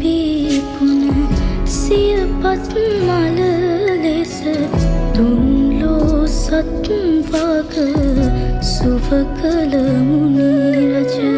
පිරීපුන සියපත් මල ලෙස තුන්ලෝ සත් වග සුව කළ මුනි රජ